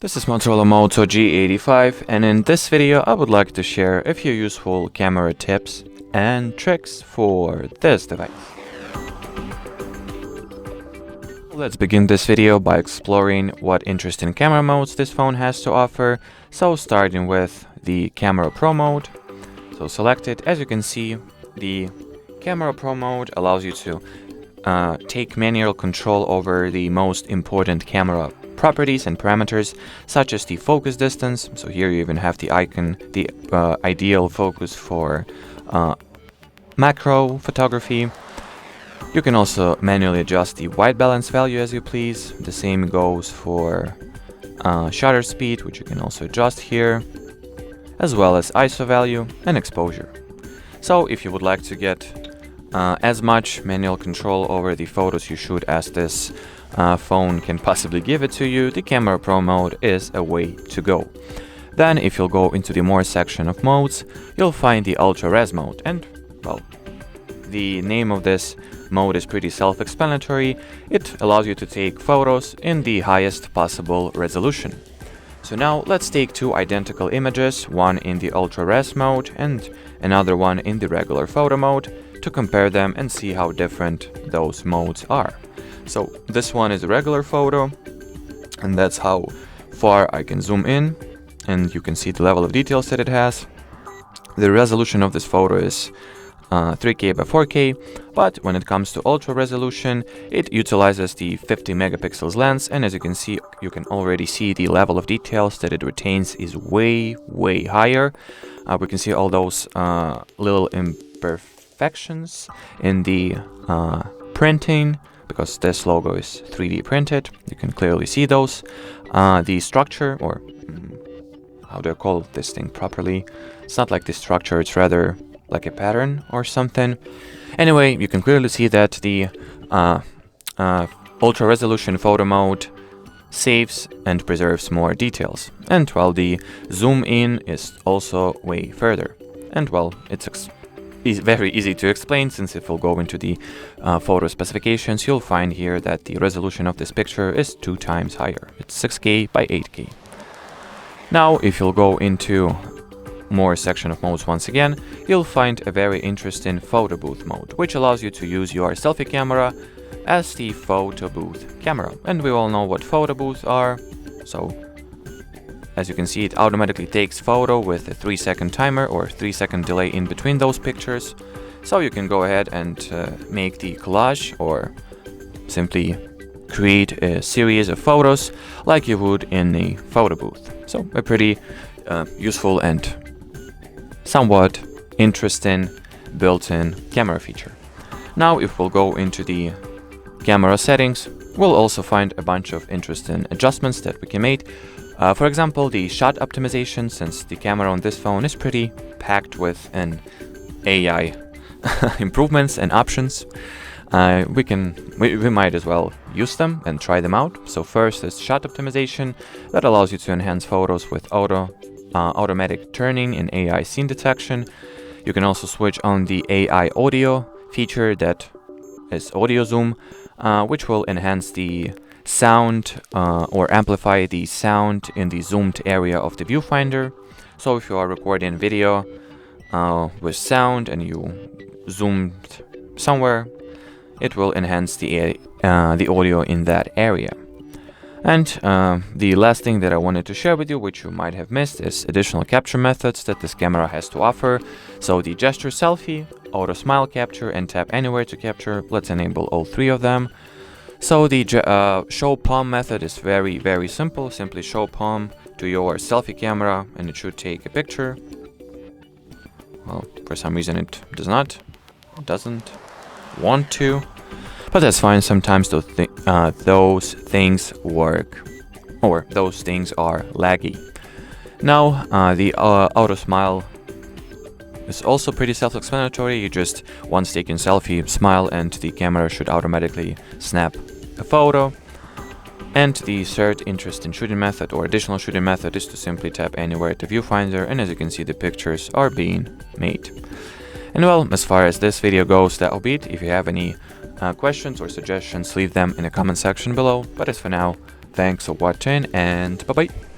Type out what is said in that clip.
This is Motorola Moto G85, and in this video I would like to share a few useful camera tips and tricks for this device. Let's begin this video by exploring what interesting camera modes this phone has to offer. So starting with the Camera Pro mode. So select it. As you can see, the Camera Pro mode allows you to take manual control over the most important camera properties and parameters, such as the focus distance. So here you even have the icon, the ideal focus for macro photography. You can also manually adjust the white balance value as you please. The same goes for shutter speed, which you can also adjust here, as well as ISO value and exposure. So if you would like to get as much manual control over the photos you shoot as this phone can possibly give it to you, the Camera Pro mode is a way to go. Then if you'll go into the more section of modes, you'll find the Ultra Res mode, and well, the name of this mode is pretty self-explanatory. It allows you to take photos in the highest possible resolution. So now let's take two identical images, one in the Ultra Res mode and another one in the regular photo mode, to compare them and see how different those modes are. So this one is a regular photo, and that's how far I can zoom in, and you can see the level of details that it has. The resolution of this photo is 3K by 4K, but when it comes to ultra resolution, it utilizes the 50 megapixels lens, and as you can see, you can already see the level of details that it retains is way higher. We can see all those little imperfections in the printing, because this logo is 3D printed. You can clearly see those. The structure, or how do I call this thing properly? It's not like the structure, it's rather like a pattern or something. Anyway, you can clearly see that the ultra resolution photo mode saves and preserves more details, and while the zoom in is also way further. And well, it's very easy to explain, since if we'll go into the photo specifications, you'll find here that the resolution of this picture is 2 times higher. It's 6K by 8K. Now, if you'll go into more section of modes once again, you'll find a very interesting photo booth mode, which allows you to use your selfie camera as the photo booth camera. And we all know what photo booths are. So as you can see, it automatically takes photo with a 3-second timer or 3-second delay in between those pictures. So you can go ahead and make the collage, or simply create a series of photos like you would in a photo booth. So a pretty useful and somewhat interesting built-in camera feature. Now if we'll go into the camera settings, we'll also find a bunch of interesting adjustments that we can make. For example, the shot optimization, since the camera on this phone is pretty packed with an AI improvements and options, we might as well use them and try them out. So first is shot optimization, that allows you to enhance photos with automatic turning and AI scene detection. You can also switch on the AI audio feature, that is audio zoom, which will enhance the sound or amplify the sound in the zoomed area of the viewfinder. So if you are recording video with sound and you zoomed somewhere, it will enhance the audio in that area. And the last thing that I wanted to share with you, which you might have missed, is additional capture methods that this camera has to offer. So the gesture selfie, auto smile capture, and tap anywhere to capture. Let's enable all 3 of them. So the show palm method is very simple. Simply show palm to your selfie camera and it should take a picture. Well, for some reason it doesn't want to, but that's fine. Sometimes those things work, or those things are laggy. Now the auto smile is also pretty self-explanatory. You just, once taking selfie, smile and the camera should automatically snap a photo. And the third interesting shooting method, or additional shooting method, is to simply tap anywhere at the viewfinder, and as you can see, the pictures are being made. And well, as far as this video goes, that'll be it. If you have any questions or suggestions, leave them in the comment section below. But as for now, thanks for watching, and bye bye.